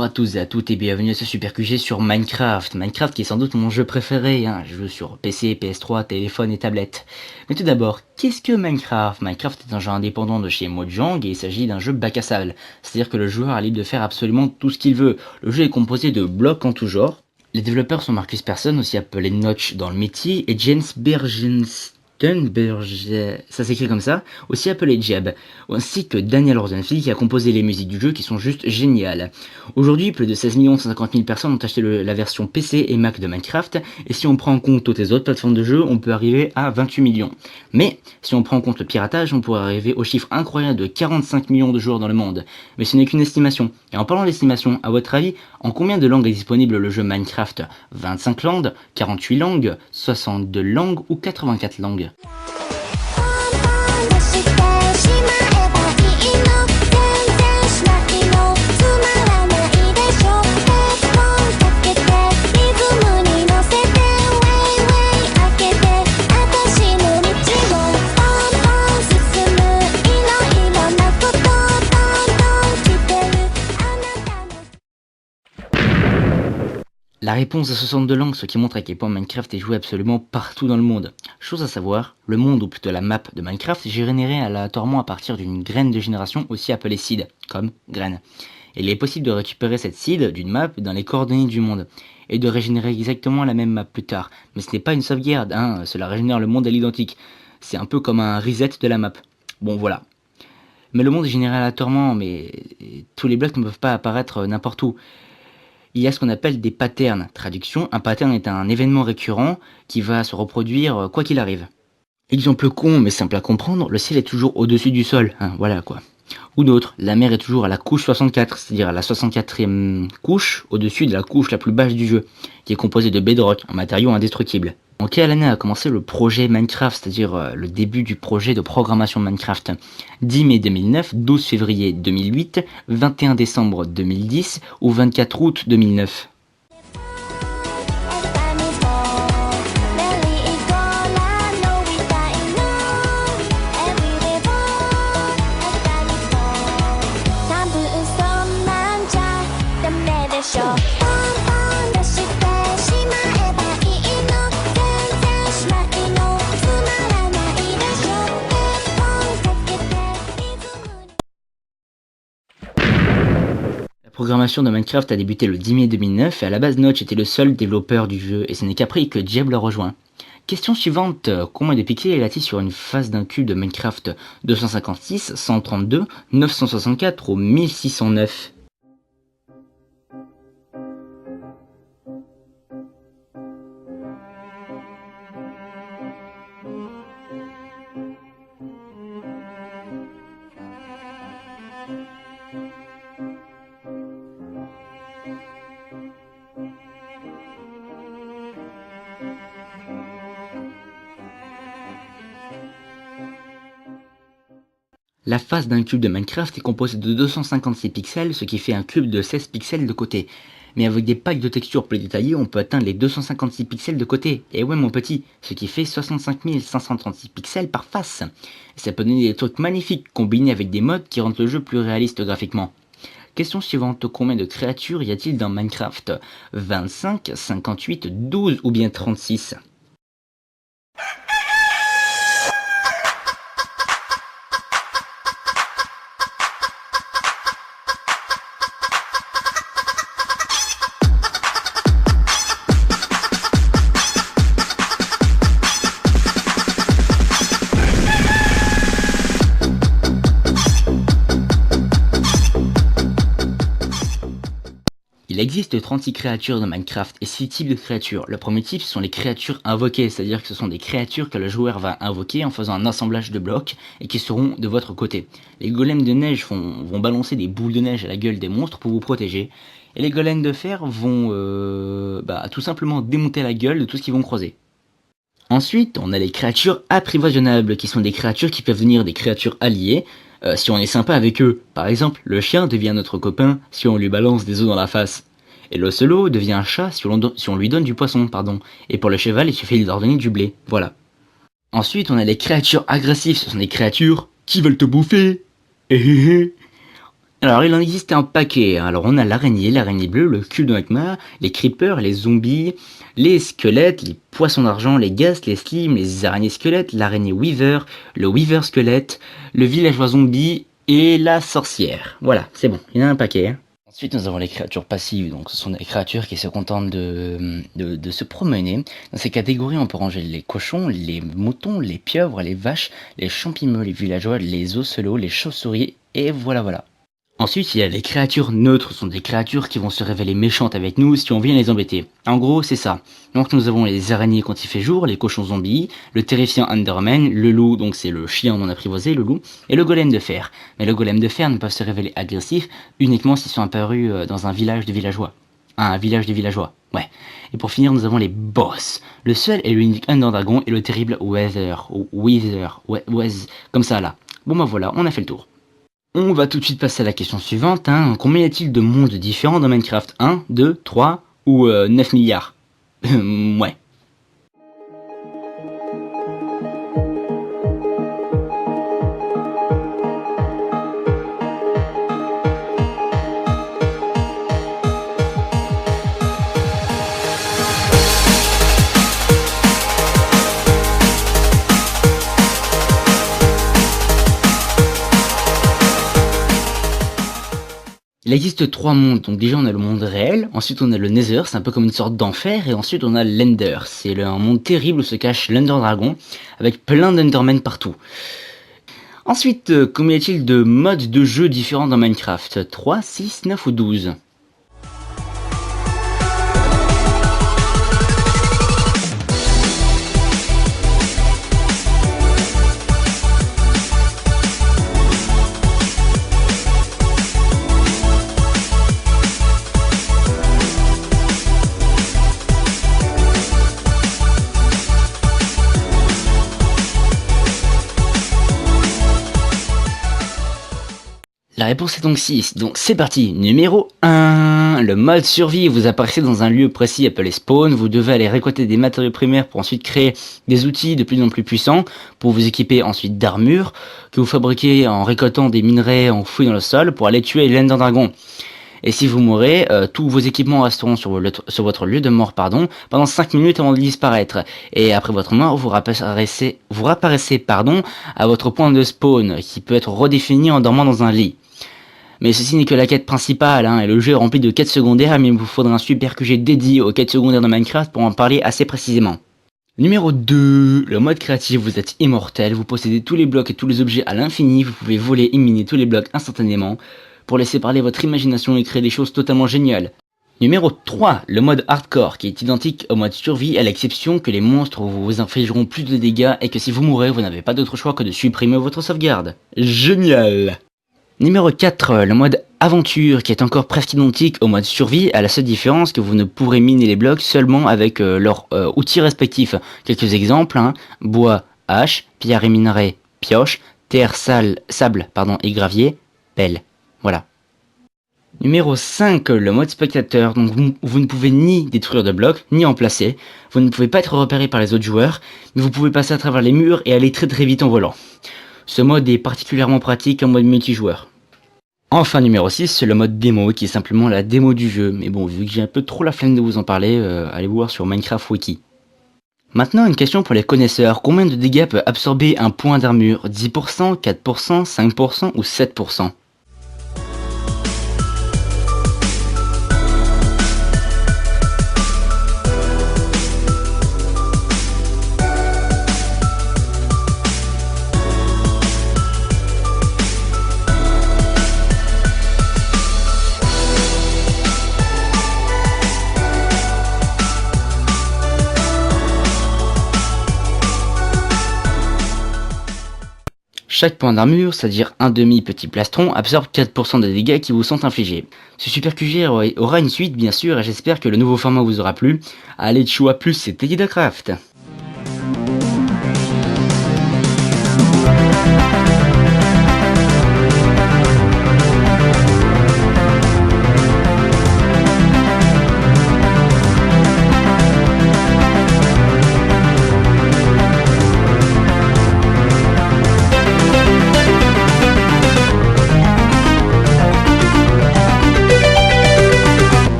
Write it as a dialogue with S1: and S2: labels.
S1: Bonjour à tous et à toutes et bienvenue à ce Super QG sur Minecraft. Minecraft qui est sans doute mon jeu préféré, je joue sur PC, PS3, téléphone et tablette. Mais tout d'abord, qu'est-ce que Minecraft? Minecraft est un jeu indépendant de chez Mojang et il s'agit d'un jeu bac à sable. C'est-à-dire que le joueur est libre de faire absolument tout ce qu'il veut. Le jeu est composé de blocs en tout genre. Les développeurs sont Marcus Persson, aussi appelé Notch dans le métier, et James Bergenstenberg, ça s'écrit comme ça, aussi appelé Jeb, ainsi que Daniel Rosenfield qui a composé les musiques du jeu qui sont juste géniales. Aujourd'hui, plus de 16 150 000 personnes ont acheté la version PC et Mac de Minecraft, et si on prend en compte toutes les autres plateformes de jeu, on peut arriver à 28 millions. Mais, si on prend en compte le piratage, on pourrait arriver au chiffre incroyable de 45 millions de joueurs dans le monde. Mais ce n'est qu'une estimation. Et en parlant d'estimation, à votre avis, en combien de langues est disponible le jeu Minecraft? 25 langues, 48 langues, 62 langues ou 84 langues? La réponse à 62 langues, ce qui montre à quel point Minecraft est joué absolument partout dans le monde. Chose à savoir, le monde ou plutôt la map de Minecraft est générée aléatoirement à partir d'une graine de génération aussi appelée seed, comme graine. Et il est possible de récupérer cette seed d'une map dans les coordonnées du monde, et de régénérer exactement la même map plus tard. Mais ce n'est pas une sauvegarde, cela régénère le monde à l'identique. C'est un peu comme un reset de la map. Bon voilà. Mais le monde est généré aléatoirement, mais tous les blocs ne peuvent pas apparaître n'importe où. Il y a ce qu'on appelle des patterns. Traduction, un pattern est un événement récurrent qui va se reproduire quoi qu'il arrive. Exemple con mais simple à comprendre, le ciel est toujours au-dessus du sol, voilà quoi. Ou d'autres, la mer est toujours à la couche 64, c'est-à-dire à la 64e couche au-dessus de la couche la plus basse du jeu, qui est composée de bedrock, un matériau indestructible. En quelle année a commencé le projet Minecraft, c'est-à-dire le début du projet de programmation Minecraft? 10 mai 2009, 12 février 2008, 21 décembre 2010 ou 24 août 2009? La programmation de Minecraft a débuté le 10 mai 2009 et à la base Notch était le seul développeur du jeu et ce n'est qu'après que Jeb l'a rejoint. Question suivante, combien de pixels y a-t-il sur une face d'un cube de Minecraft? 256, 132, 964 ou 1609? La face d'un cube de Minecraft est composée de 256 pixels, ce qui fait un cube de 16 pixels de côté. Mais avec des packs de textures plus détaillés, on peut atteindre les 256 pixels de côté. Et ouais mon petit, ce qui fait 65 536 pixels par face. Et ça peut donner des trucs magnifiques, combinés avec des mods qui rendent le jeu plus réaliste graphiquement. Question suivante, combien de créatures y a-t-il dans Minecraft? 25, 58, 12 ou bien 36? Il existe 36 créatures dans Minecraft et 6 types de créatures. Le premier type, ce sont les créatures invoquées, c'est-à-dire que ce sont des créatures que le joueur va invoquer en faisant un assemblage de blocs et qui seront de votre côté. Les golems de neige vont balancer des boules de neige à la gueule des monstres pour vous protéger. Et les golems de fer vont tout simplement démonter la gueule de tout ce qu'ils vont croiser. Ensuite, on a les créatures apprivoisonnables, qui sont des créatures qui peuvent devenir des créatures alliées, si on est sympa avec eux. Par exemple, le chien devient notre copain si on lui balance des œufs dans la face. Et l'ocelot devient un chat si on lui donne du poisson, Et pour le cheval, il suffit de leur donner du blé, voilà. Ensuite, on a les créatures agressives, ce sont des créatures qui veulent te bouffer. Alors il en existe un paquet, hein. Alors on a l'araignée bleue, le cul de magma, les creepers, les zombies, les squelettes, les poissons d'argent, les ghasts, les slimes, les araignées squelettes, l'araignée weaver, le weaver squelette, le villageois zombie et la sorcière. Voilà, c'est bon, il y en a un paquet, hein. Ensuite, nous avons les créatures passives, donc ce sont des créatures qui se contentent de se promener. Dans ces catégories, on peut ranger les cochons, les moutons, les pieuvres, les vaches, les champignons, les villageois, les ocelots, les chauves-souris, et voilà. Ensuite, il y a les créatures neutres, ce sont des créatures qui vont se révéler méchantes avec nous si on vient les embêter. En gros, c'est ça. Donc nous avons les araignées quand il fait jour, les cochons zombies, le terrifiant Enderman, le loup, donc c'est le chien non apprivoisé, le loup, et le golem de fer. Mais le golem de fer ne peut se révéler agressif uniquement s'ils sont apparus dans un village de villageois. Un village de villageois, ouais. Et pour finir, nous avons les boss. Le seul et l'unique Ender Dragon est le terrible Weather, comme ça là. Bon bah voilà, on a fait le tour. On va tout de suite passer à la question suivante, hein. Combien y a-t-il de mondes différents dans Minecraft? 1, 2, 3 ou 9 milliards? Ouais. Il existe 3 mondes, donc déjà on a le monde réel, ensuite on a le Nether, c'est un peu comme une sorte d'enfer, et ensuite on a l'Ender, c'est un monde terrible où se cache l'Ender Dragon, avec plein d'Endermen partout. Ensuite, combien y a-t-il de modes de jeu différents dans Minecraft? 3, 6, 9 ou 12? La réponse est donc 6, donc c'est parti. Numéro 1, le mode survie. Vous apparaissez dans un lieu précis appelé spawn, vous devez aller récolter des matériaux primaires pour ensuite créer des outils de plus en plus puissants, pour vous équiper ensuite d'armures, que vous fabriquez en récoltant des minerais enfouis dans le sol pour aller tuer l'Ender Dragon. Et si vous mourrez, tous vos équipements resteront sur votre lieu de mort pendant 5 minutes avant de disparaître. Et après votre mort, vous réapparaissez à votre point de spawn, qui peut être redéfini en dormant dans un lit. Mais ceci n'est que la quête principale, hein, et le jeu est rempli de quêtes secondaires, mais il vous faudra un super QG dédié aux quêtes secondaires de Minecraft pour en parler assez précisément. Numéro 2, le mode créatif, vous êtes immortel, vous possédez tous les blocs et tous les objets à l'infini, vous pouvez voler et miner tous les blocs instantanément, pour laisser parler votre imagination et créer des choses totalement géniales. Numéro 3, le mode hardcore, qui est identique au mode survie, à l'exception que les monstres vous infligeront plus de dégâts et que si vous mourrez, vous n'avez pas d'autre choix que de supprimer votre sauvegarde. Génial! Numéro 4, le mode aventure, qui est encore presque identique au mode survie, à la seule différence que vous ne pourrez miner les blocs seulement avec leurs outils respectifs. Quelques exemples, hein, bois, hache, pierre et minerai, pioche, terre, sable et gravier, pelle. Voilà. Numéro 5, le mode spectateur, donc vous ne pouvez ni détruire de blocs, ni en placer, vous ne pouvez pas être repéré par les autres joueurs, mais vous pouvez passer à travers les murs et aller très vite en volant. Ce mode est particulièrement pratique en mode multijoueur. Enfin numéro 6, le mode démo, qui est simplement la démo du jeu, mais bon, vu que j'ai un peu trop la flemme de vous en parler, allez voir sur Minecraft Wiki. Maintenant, une question pour les connaisseurs, combien de dégâts peut absorber un point d'armure? 10%, 4%, 5% ou 7%? Chaque point d'armure, c'est-à-dire un demi-petit plastron, absorbe 4% des dégâts qui vous sont infligés. Ce super QG aura une suite bien sûr, et j'espère que le nouveau format vous aura plu. Allez, tchoua plus, c'était Guidacraft.